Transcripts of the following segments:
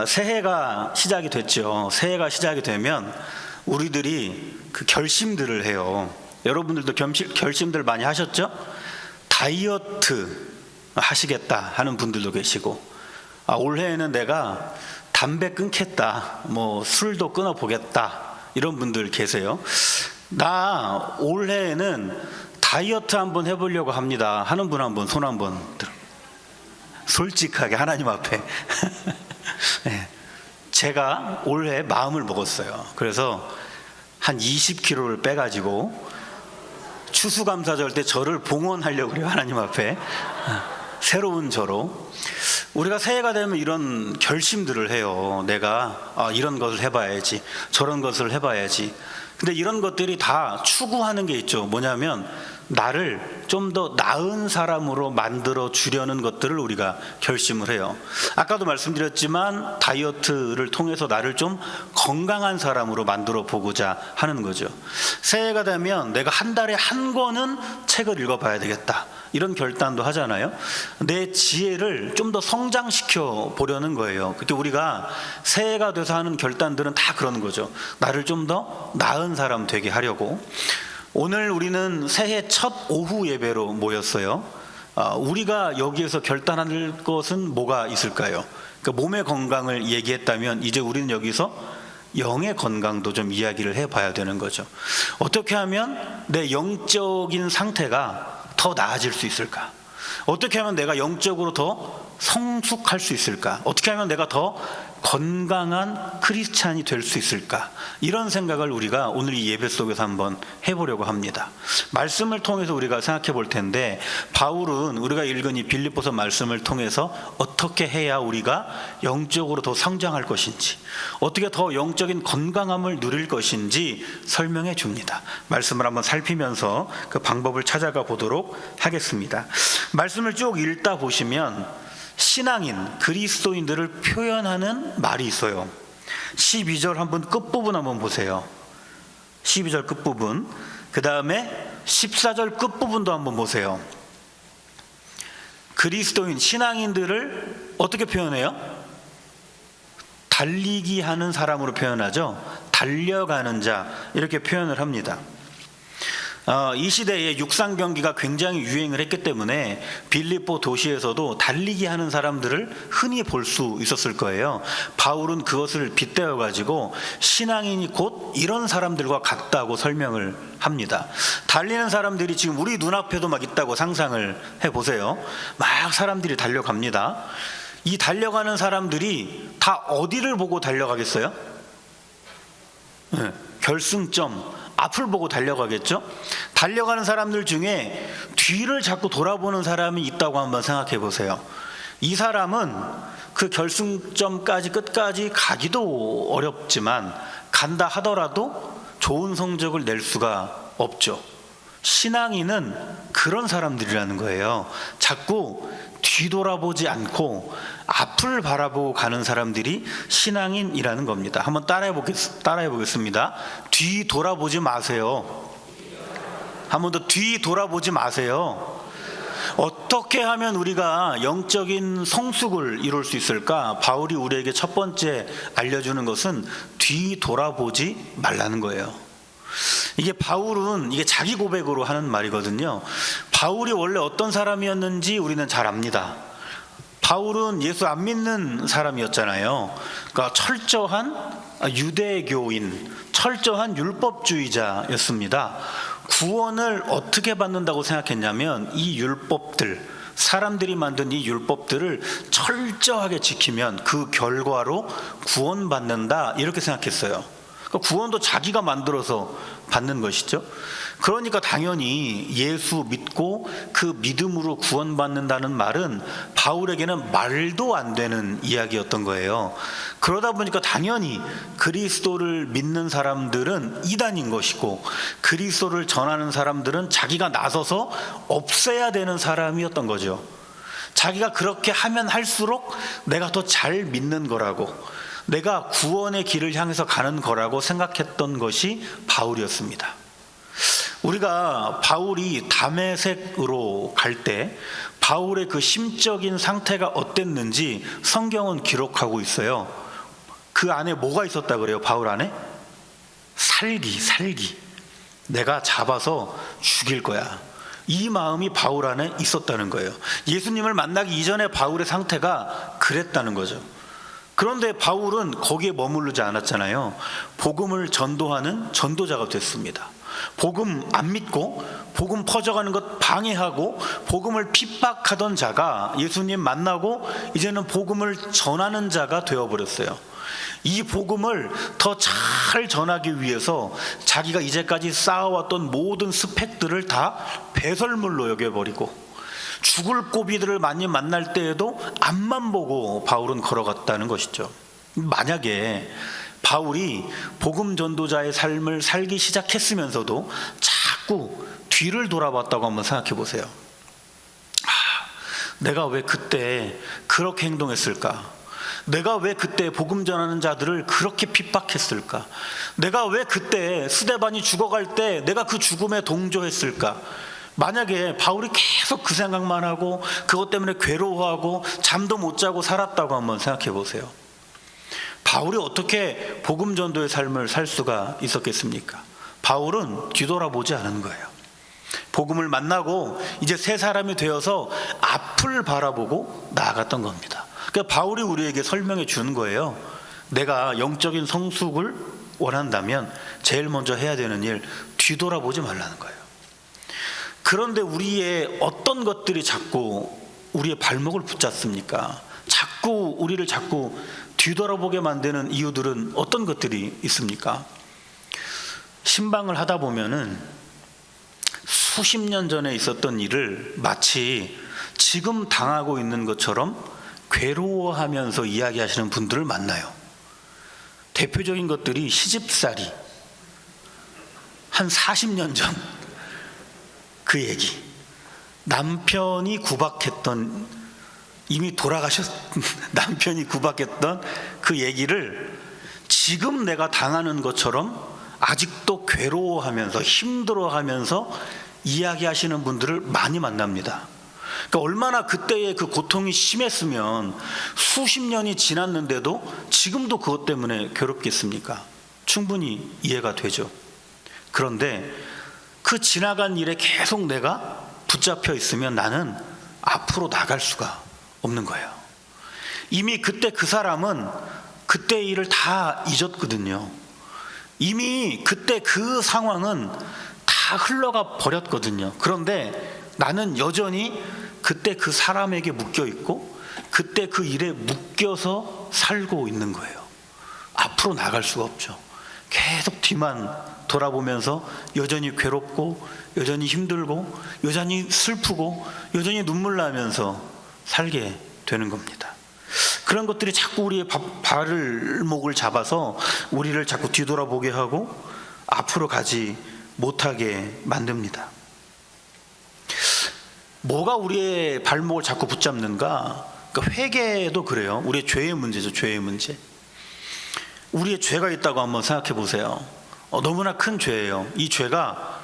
새해가 시작이 됐죠. 새해가 시작이 되면 우리들이 그 결심들을 해요. 여러분들도 결심들 많이 하셨죠? 다이어트 하시겠다 하는 분들도 계시고, 올해에는 내가 담배 끊겠다, 술도 끊어보겠다, 이런 분들 계세요. 나 올해에는 다이어트 한번 해보려고 합니다 하는 분 한번 손 한번 들어. 솔직하게 하나님 앞에. 네, 제가 올해 마음을 먹었어요. 그래서 한 20kg를 빼가지고 추수감사절 때 저를 봉헌하려고 그래요. 하나님 앞에. 새로운 저로. 우리가 새해가 되면 이런 결심들을 해요. 내가 이런 것을 해봐야지, 저런 것을 해봐야지. 근데 이런 것들이 다 추구하는 게 있죠. 뭐냐면 나를 좀 더 나은 사람으로 만들어 주려는 것들을 우리가 결심을 해요. 아까도 말씀드렸지만 다이어트를 통해서 나를 좀 건강한 사람으로 만들어 보고자 하는 거죠. 새해가 되면 내가 한 달에 한 권은 책을 읽어봐야 되겠다, 이런 결단도 하잖아요. 내 지혜를 좀 더 성장시켜 보려는 거예요. 그때 우리가 새해가 돼서 하는 결단들은 다 그러는 거죠. 나를 좀 더 나은 사람 되게 하려고. 오늘 우리는 새해 첫 오후 예배로 모였어요. 우리가 여기에서 결단할 것은 뭐가 있을까요? 그러니까 몸의 건강을 얘기했다면 이제 우리는 여기서 영의 건강도 좀 이야기를 해봐야 되는 거죠. 어떻게 하면 내 영적인 상태가 더 나아질 수 있을까? 어떻게 하면 내가 영적으로 더 성숙할 수 있을까? 어떻게 하면 내가 더 건강한 크리스찬이 될 수 있을까? 이런 생각을 우리가 오늘 이 예배 속에서 한번 해보려고 합니다. 말씀을 통해서 우리가 생각해 볼 텐데, 바울은 우리가 읽은 이 빌립보서 말씀을 통해서 어떻게 해야 우리가 영적으로 더 성장할 것인지, 어떻게 더 영적인 건강함을 누릴 것인지 설명해 줍니다. 말씀을 한번 살피면서 그 방법을 찾아가 보도록 하겠습니다. 말씀을 쭉 읽다 보시면 신앙인, 그리스도인들을 표현하는 말이 있어요. 12절 한번 끝부분 한번 보세요. 12절 끝부분, 그 다음에 14절 끝부분도 한번 보세요. 그리스도인, 신앙인들을 어떻게 표현해요? 달리기 하는 사람으로 표현하죠. 달려가는 자, 이렇게 표현을 합니다. 이 시대에 육상 경기가 굉장히 유행을 했기 때문에 빌립보 도시에서도 달리기 하는 사람들을 흔히 볼 수 있었을 거예요. 바울은 그것을 빗대어 가지고 신앙인이 곧 이런 사람들과 같다고 설명을 합니다. 달리는 사람들이 지금 우리 눈앞에도 막 있다고 상상을 해보세요. 막 사람들이 달려갑니다. 이 달려가는 사람들이 다 어디를 보고 달려가겠어요? 결승점 앞을 보고 달려가겠죠? 달려가는 사람들 중에 뒤를 자꾸 돌아보는 사람이 있다고 한번 생각해 보세요. 이 사람은 그 결승점까지 끝까지 가기도 어렵지만 간다 하더라도 좋은 성적을 낼 수가 없죠. 신앙인은 그런 사람들이라는 거예요. 자꾸 뒤돌아보지 않고 앞을 바라보고 가는 사람들이 신앙인이라는 겁니다. 한번 따라해 보겠습니다. 뒤 돌아보지 마세요. 한 번 더, 뒤 돌아보지 마세요. 어떻게 하면 우리가 영적인 성숙을 이룰 수 있을까? 바울이 우리에게 첫 번째 알려주는 것은 뒤 돌아보지 말라는 거예요. 이게 바울은 이게 자기 고백으로 하는 말이거든요. 바울이 원래 어떤 사람이었는지 우리는 잘 압니다. 바울은 예수 안 믿는 사람이었잖아요. 그러니까 철저한 유대교인, 철저한 율법주의자였습니다. 구원을 어떻게 받는다고 생각했냐면 이 율법들, 사람들이 만든 이 율법들을 철저하게 지키면 그 결과로 구원받는다, 이렇게 생각했어요. 구원도 자기가 만들어서 받는 것이죠. 그러니까 당연히 예수 믿고 그 믿음으로 구원받는다는 말은 바울에게는 말도 안 되는 이야기였던 거예요. 그러다 보니까 당연히 그리스도를 믿는 사람들은 이단인 것이고, 그리스도를 전하는 사람들은 자기가 나서서 없애야 되는 사람이었던 거죠. 자기가 그렇게 하면 할수록 내가 더 잘 믿는 거라고, 내가 구원의 길을 향해서 가는 거라고 생각했던 것이 바울이었습니다. 우리가 바울이 다메섹으로 갈 때 바울의 그 심적인 상태가 어땠는지 성경은 기록하고 있어요. 그 안에 뭐가 있었다 그래요? 바울 안에 살기. 내가 잡아서 죽일 거야. 이 마음이 바울 안에 있었다는 거예요. 예수님을 만나기 이전에 바울의 상태가 그랬다는 거죠. 그런데 바울은 거기에 머무르지 않았잖아요. 복음을 전도하는 전도자가 됐습니다. 복음 안 믿고 복음 퍼져가는 것 방해하고 복음을 핍박하던 자가 예수님 만나고 이제는 복음을 전하는 자가 되어버렸어요. 이 복음을 더 잘 전하기 위해서 자기가 이제까지 쌓아왔던 모든 스펙들을 다 배설물로 여겨버리고 죽을 고비들을 많이 만날 때에도 앞만 보고 바울은 걸어갔다는 것이죠. 만약에 바울이 복음 전도자의 삶을 살기 시작했으면서도 자꾸 뒤를 돌아봤다고 한번 생각해 보세요. 내가 왜 그때 그렇게 행동했을까? 내가 왜 그때 복음 전하는 자들을 그렇게 핍박했을까? 내가 왜 그때 스데반이 죽어갈 때 내가 그 죽음에 동조했을까? 만약에 바울이 계속 그 생각만 하고 그것 때문에 괴로워하고 잠도 못 자고 살았다고 한번 생각해 보세요. 바울이 어떻게 복음 전도의 삶을 살 수가 있었겠습니까? 바울은 뒤돌아보지 않은 거예요. 복음을 만나고 이제 새 사람이 되어서 앞을 바라보고 나아갔던 겁니다. 그러니까 바울이 우리에게 설명해 주는 거예요. 내가 영적인 성숙을 원한다면 제일 먼저 해야 되는 일, 뒤돌아보지 말라는 거예요. 그런데 우리의 어떤 것들이 자꾸 우리의 발목을 붙잡습니까? 우리를 자꾸 뒤돌아보게 만드는 이유들은 어떤 것들이 있습니까? 신방을 하다 보면은 수십 년 전에 있었던 일을 마치 지금 당하고 있는 것처럼 괴로워하면서 이야기하시는 분들을 만나요. 대표적인 것들이 시집살이, 한 40년 전 그 얘기, 남편이 구박했던, 이미 돌아가셨 남편이 구박했던 그 얘기를 지금 내가 당하는 것처럼 아직도 괴로워하면서 힘들어하면서 이야기하시는 분들을 많이 만납니다. 그러니까 얼마나 그때의 그 고통이 심했으면 수십 년이 지났는데도 지금도 그것 때문에 괴롭겠습니까? 충분히 이해가 되죠. 그런데 그 지나간 일에 계속 내가 붙잡혀 있으면 나는 앞으로 나갈 수가 없는 거예요. 이미 그때 그 사람은 그때의 일을 다 잊었거든요. 이미 그때 그 상황은 다 흘러가 버렸거든요. 그런데 나는 여전히 그때 그 사람에게 묶여 있고 그때 그 일에 묶여서 살고 있는 거예요. 앞으로 나갈 수가 없죠. 계속 뒤만 돌아보면서 여전히 괴롭고 여전히 힘들고 여전히 슬프고 여전히 눈물 나면서 살게 되는 겁니다. 그런 것들이 자꾸 우리의 발목을 잡아서 우리를 자꾸 뒤돌아보게 하고 앞으로 가지 못하게 만듭니다. 뭐가 우리의 발목을 자꾸 붙잡는가? 그러니까 회개도 그래요. 우리의 죄의 문제죠. 죄의 문제. 우리의 죄가 있다고 한번 생각해 보세요. 너무나 큰 죄예요. 이 죄가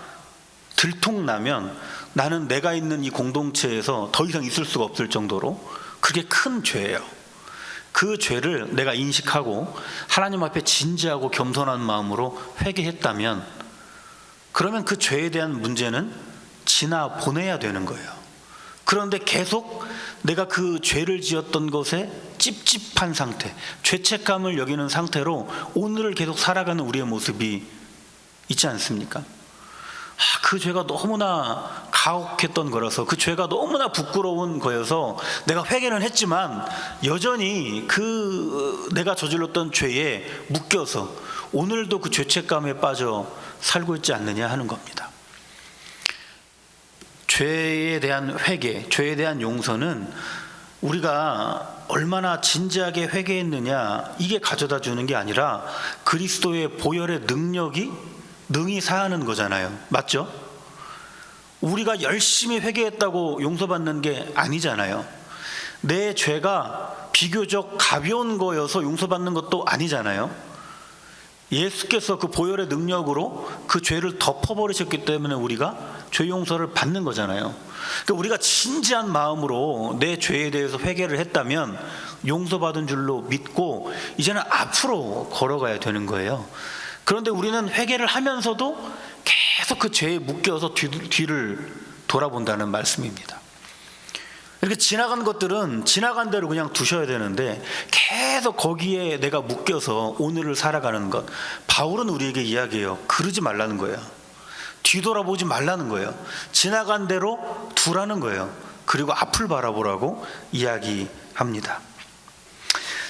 들통나면 나는 내가 있는 이 공동체에서 더 이상 있을 수가 없을 정도로 그게 큰 죄예요. 그 죄를 내가 인식하고 하나님 앞에 진지하고 겸손한 마음으로 회개했다면 그러면 그 죄에 대한 문제는 지나 보내야 되는 거예요. 그런데 계속 내가 그 죄를 지었던 것에 찝찝한 상태, 죄책감을 여기는 상태로 오늘을 계속 살아가는 우리의 모습이 있지 않습니까? 그 죄가 너무나 가혹했던 거라서, 그 죄가 너무나 부끄러운 거여서 내가 회개는 했지만 여전히 그 내가 저질렀던 죄에 묶여서 오늘도 그 죄책감에 빠져 살고 있지 않느냐 하는 겁니다. 죄에 대한 회개, 죄에 대한 용서는 우리가 얼마나 진지하게 회개했느냐 이게 가져다 주는 게 아니라 그리스도의 보혈의 능히 사하는 거잖아요. 맞죠? 우리가 열심히 회개했다고 용서받는 게 아니잖아요. 내 죄가 비교적 가벼운 거여서 용서받는 것도 아니잖아요. 예수께서 그 보혈의 능력으로 그 죄를 덮어버리셨기 때문에 우리가 죄 용서를 받는 거잖아요. 그러니까 우리가 진지한 마음으로 내 죄에 대해서 회개를 했다면 용서받은 줄로 믿고 이제는 앞으로 걸어가야 되는 거예요. 그런데 우리는 회개를 하면서도 계속 그 죄에 묶여서 뒤를 돌아본다는 말씀입니다. 이렇게 지나간 것들은 지나간 대로 그냥 두셔야 되는데 계속 거기에 내가 묶여서 오늘을 살아가는 것, 바울은 우리에게 이야기해요. 그러지 말라는 거예요. 뒤돌아보지 말라는 거예요. 지나간 대로 두라는 거예요. 그리고 앞을 바라보라고 이야기합니다.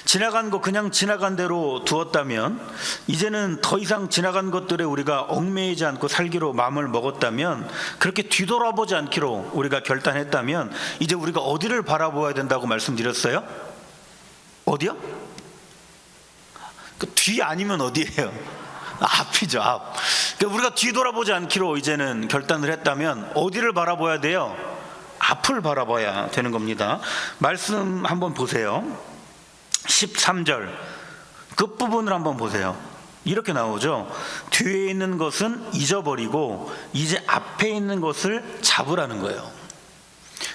지나간 거 그냥 지나간 대로 두었다면, 이제는 더 이상 지나간 것들에 우리가 얽매이지 않고 살기로 마음을 먹었다면, 그렇게 뒤돌아보지 않기로 우리가 결단했다면, 이제 우리가 어디를 바라보아야 된다고 말씀드렸어요? 어디요? 그 뒤 아니면 어디예요? 앞이죠, 앞. 그러니까 우리가 뒤돌아보지 않기로 이제는 결단을 했다면 어디를 바라봐야 돼요? 앞을 바라봐야 되는 겁니다. 말씀 한번 보세요. 13절 끝부분을 한번 보세요. 이렇게 나오죠. 뒤에 있는 것은 잊어버리고 이제 앞에 있는 것을 잡으라는 거예요.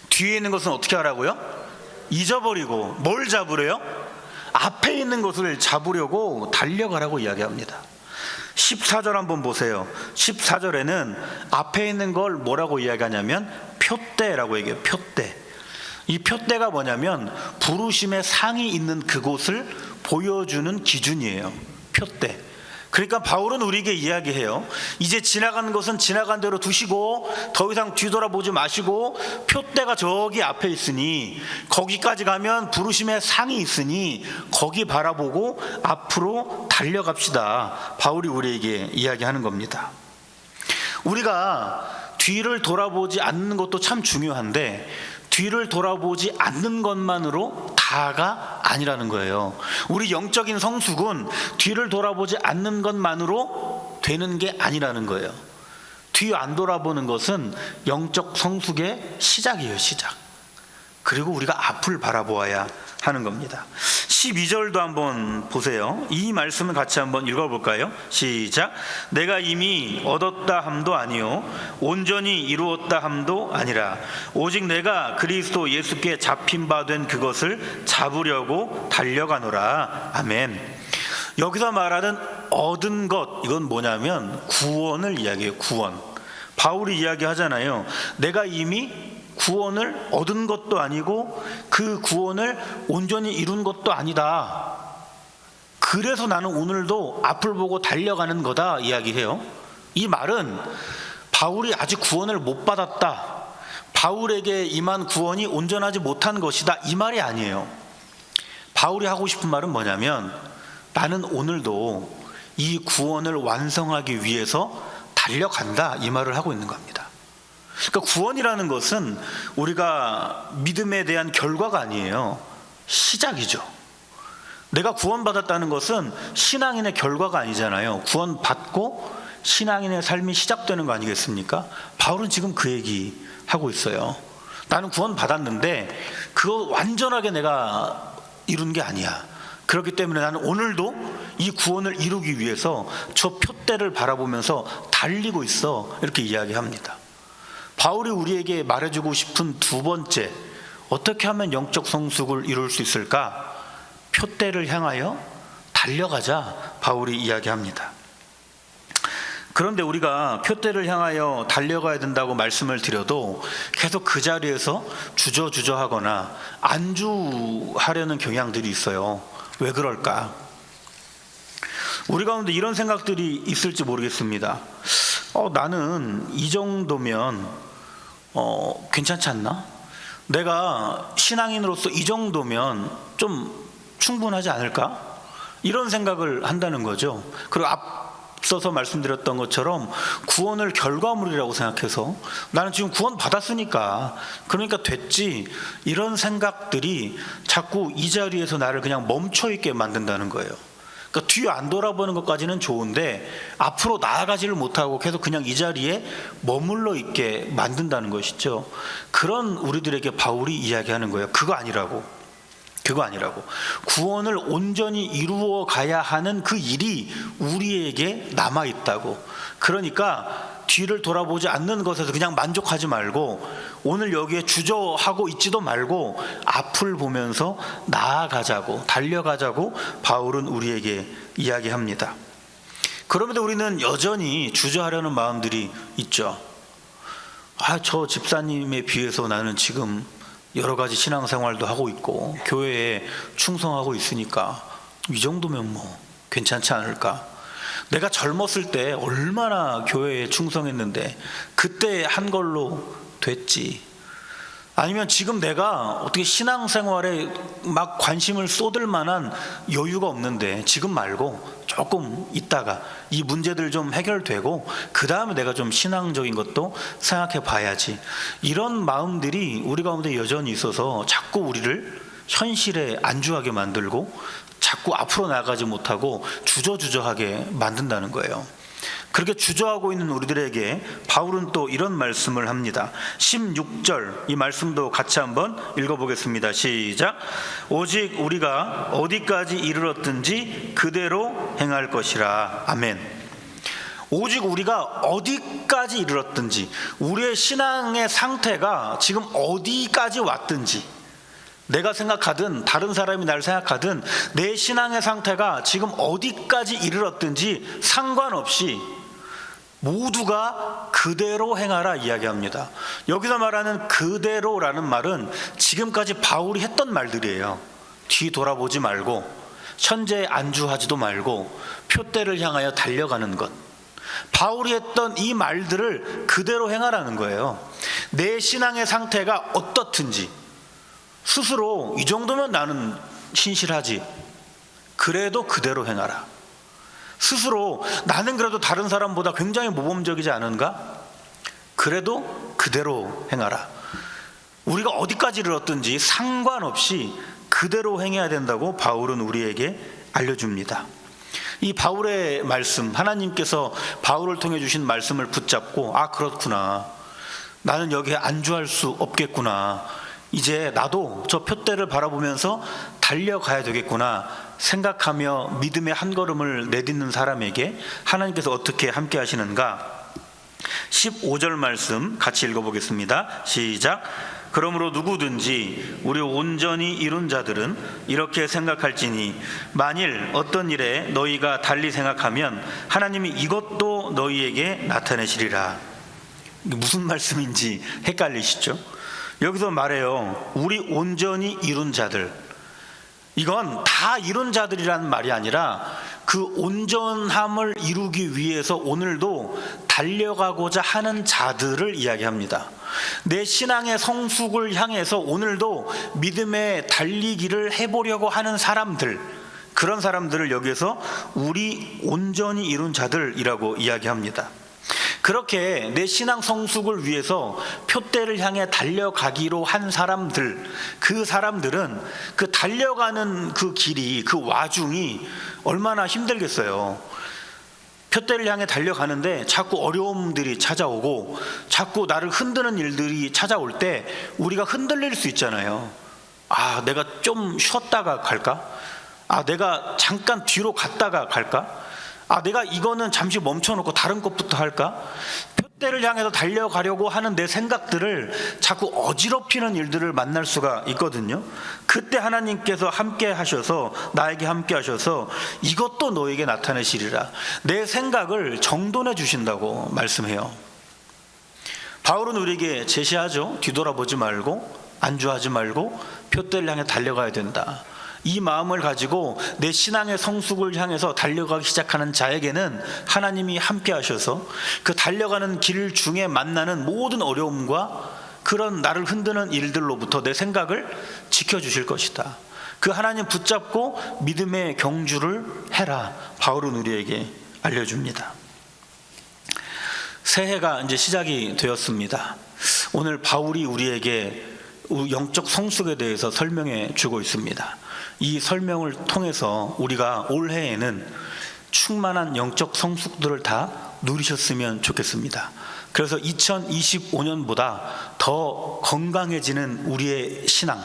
뒤에 있는 것은 어떻게 하라고요? 잊어버리고 뭘 잡으래요? 앞에 있는 것을 잡으려고 달려가라고 이야기합니다. 14절 한번 보세요. 14절에는 앞에 있는 걸 뭐라고 이야기하냐면 표대라고 얘기해요. 표대. 이 표대가 뭐냐면 부르심의 상이 있는 그곳을 보여주는 기준이에요. 표대. 그러니까 바울은 우리에게 이야기해요. 이제 지나간 것은 지나간 대로 두시고 더 이상 뒤돌아보지 마시고 표대가 저기 앞에 있으니 거기까지 가면 부르심의 상이 있으니 거기 바라보고 앞으로 달려갑시다. 바울이 우리에게 이야기하는 겁니다. 우리가 뒤를 돌아보지 않는 것도 참 중요한데 뒤를 돌아보지 않는 것만으로 다가 아니라는 거예요. 우리 영적인 성숙은 뒤를 돌아보지 않는 것만으로 되는 게 아니라는 거예요. 뒤 안 돌아보는 것은 영적 성숙의 시작이에요, 시작. 그리고 우리가 앞을 바라보아야 하는 겁니다. 12절도 한번 보세요. 이 말씀을 같이 한번 읽어볼까요? 시작. 내가 이미 얻었다 함도 아니요 온전히 이루었다 함도 아니라 오직 내가 그리스도 예수께 잡힌 바 된 그것을 잡으려고 달려가노라. 아멘. 여기서 말하는 얻은 것, 이건 뭐냐면 구원을 이야기해요. 구원. 바울이 이야기하잖아요. 내가 이미 구원을 얻은 것도 아니고 그 구원을 온전히 이룬 것도 아니다. 그래서 나는 오늘도 앞을 보고 달려가는 거다 이야기해요. 이 말은 바울이 아직 구원을 못 받았다, 바울에게 임한 구원이 온전하지 못한 것이다, 이 말이 아니에요. 바울이 하고 싶은 말은 뭐냐면 나는 오늘도 이 구원을 완성하기 위해서 달려간다, 이 말을 하고 있는 겁니다. 그러니까 구원이라는 것은 우리가 믿음에 대한 결과가 아니에요. 시작이죠. 내가 구원받았다는 것은 신앙인의 결과가 아니잖아요. 구원받고 신앙인의 삶이 시작되는 거 아니겠습니까? 바울은 지금 그 얘기 하고 있어요. 나는 구원받았는데 그거 완전하게 내가 이룬 게 아니야. 그렇기 때문에 나는 오늘도 이 구원을 이루기 위해서 저 표대를 바라보면서 달리고 있어, 이렇게 이야기합니다. 바울이 우리에게 말해주고 싶은 두 번째, 어떻게 하면 영적 성숙을 이룰 수 있을까? 표대를 향하여 달려가자, 바울이 이야기합니다. 그런데 우리가 표대를 향하여 달려가야 된다고 말씀을 드려도 계속 그 자리에서 주저하거나 안주하려는 경향들이 있어요. 왜 그럴까? 우리 가운데 이런 생각들이 있을지 모르겠습니다. 나는 이 정도면 괜찮지 않나? 내가 신앙인으로서 이 정도면 좀 충분하지 않을까? 이런 생각을 한다는 거죠. 그리고 앞서서 말씀드렸던 것처럼 구원을 결과물이라고 생각해서 나는 지금 구원 받았으니까 그러니까 됐지, 이런 생각들이 자꾸 이 자리에서 나를 그냥 멈춰 있게 만든다는 거예요. 그러니까 뒤 안 돌아보는 것까지는 좋은데 앞으로 나아가지를 못하고 계속 그냥 이 자리에 머물러 있게 만든다는 것이죠. 그런 우리들에게 바울이 이야기하는 거예요. 그거 아니라고. 그거 아니라고. 구원을 온전히 이루어 가야 하는 그 일이 우리에게 남아 있다고. 그러니까 뒤를 돌아보지 않는 것에서 그냥 만족하지 말고, 오늘 여기에 주저하고 있지도 말고 앞을 보면서 나아가자고, 달려가자고 바울은 우리에게 이야기합니다. 그럼에도 우리는 여전히 주저하려는 마음들이 있죠. 저 집사님에 비해서 나는 지금 여러 가지 신앙생활도 하고 있고 교회에 충성하고 있으니까 이 정도면 뭐 괜찮지 않을까? 내가 젊었을 때 얼마나 교회에 충성했는데 그때 한 걸로 됐지. 아니면 지금 내가 어떻게 신앙생활에 막 관심을 쏟을 만한 여유가 없는데 지금 말고 조금 있다가 이 문제들 좀 해결되고 그 다음에 내가 좀 신앙적인 것도 생각해 봐야지. 이런 마음들이 우리 가운데 여전히 있어서 자꾸 우리를 현실에 안주하게 만들고 자꾸 앞으로 나가지 못하고 주저주저하게 만든다는 거예요. 그렇게 주저하고 있는 우리들에게 바울은 또 이런 말씀을 합니다. 16절 이 말씀도 같이 한번 읽어보겠습니다. 시작. 오직 우리가 어디까지 이르렀든지 그대로 행할 것이라. 아멘. 오직 우리가 어디까지 이르렀든지, 우리의 신앙의 상태가 지금 어디까지 왔든지, 내가 생각하든 다른 사람이 날 생각하든 내 신앙의 상태가 지금 어디까지 이르렀든지 상관없이 모두가 그대로 행하라 이야기합니다. 여기서 말하는 그대로라는 말은 지금까지 바울이 했던 말들이에요. 뒤 돌아보지 말고 현재에 안주하지도 말고 표대를 향하여 달려가는 것. 바울이 했던 이 말들을 그대로 행하라는 거예요. 내 신앙의 상태가 어떻든지 스스로 이 정도면 나는 신실하지, 그래도 그대로 행하라. 스스로 나는 그래도 다른 사람보다 굉장히 모범적이지 않은가? 그래도 그대로 행하라. 우리가 어디까지 이르렀든지 상관없이 그대로 행해야 된다고 바울은 우리에게 알려줍니다. 이 바울의 말씀, 하나님께서 바울을 통해 주신 말씀을 붙잡고 그렇구나, 나는 여기에 안주할 수 없겠구나, 이제 나도 저 표대를 바라보면서 달려가야 되겠구나 생각하며 믿음의 한 걸음을 내딛는 사람에게 하나님께서 어떻게 함께 하시는가? 15절 말씀 같이 읽어보겠습니다. 시작. 그러므로 누구든지 우리 온전히 이룬 자들은 이렇게 생각할지니 만일 어떤 일에 너희가 달리 생각하면 하나님이 이것도 너희에게 나타내시리라. 무슨 말씀인지 헷갈리시죠? 여기서 말해요. 우리 온전히 이룬 자들. 이건 다 이룬 자들이라는 말이 아니라 그 온전함을 이루기 위해서 오늘도 달려가고자 하는 자들을 이야기합니다. 내 신앙의 성숙을 향해서 오늘도 믿음의 달리기를 해보려고 하는 사람들, 그런 사람들을 여기서 우리 온전히 이룬 자들이라고 이야기합니다. 그렇게 내 신앙 성숙을 위해서 표대를 향해 달려가기로 한 사람들, 그 사람들은 그 달려가는 그 길이, 그 와중이 얼마나 힘들겠어요. 표대를 향해 달려가는데 자꾸 어려움들이 찾아오고 자꾸 나를 흔드는 일들이 찾아올 때 우리가 흔들릴 수 있잖아요. 내가 좀 쉬었다가 갈까? 내가 잠깐 뒤로 갔다가 갈까? 내가 이거는 잠시 멈춰놓고 다른 것부터 할까? 표대를 향해서 달려가려고 하는 내 생각들을 자꾸 어지럽히는 일들을 만날 수가 있거든요. 그때 하나님께서 함께 하셔서, 나에게 함께 하셔서 이것도 너에게 나타내시리라, 내 생각을 정돈해 주신다고 말씀해요. 바울은 우리에게 제시하죠. 뒤돌아보지 말고 안주하지 말고 표대를 향해 달려가야 된다. 이 마음을 가지고 내 신앙의 성숙을 향해서 달려가기 시작하는 자에게는 하나님이 함께 하셔서 그 달려가는 길 중에 만나는 모든 어려움과 그런 나를 흔드는 일들로부터 내 생각을 지켜주실 것이다. 그 하나님 붙잡고 믿음의 경주를 해라. 바울은 우리에게 알려줍니다. 새해가 이제 시작이 되었습니다. 오늘 바울이 우리에게 영적 성숙에 대해서 설명해 주고 있습니다. 이 설명을 통해서 우리가 올해에는 충만한 영적 성숙들을 다 누리셨으면 좋겠습니다. 그래서 2025년보다 더 건강해지는 우리의 신앙,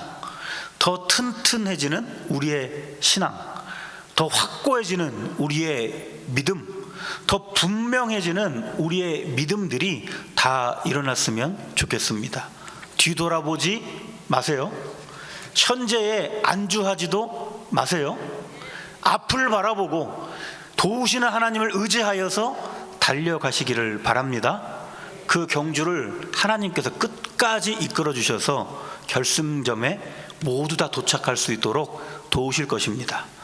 더 튼튼해지는 우리의 신앙, 더 확고해지는 우리의 믿음, 더 분명해지는 우리의 믿음들이 다 일어났으면 좋겠습니다. 뒤돌아보지 마세요. 현재에 안주하지도 마세요. 앞을 바라보고 도우시는 하나님을 의지하여서 달려가시기를 바랍니다. 그 경주를 하나님께서 끝까지 이끌어 주셔서 결승점에 모두 다 도착할 수 있도록 도우실 것입니다.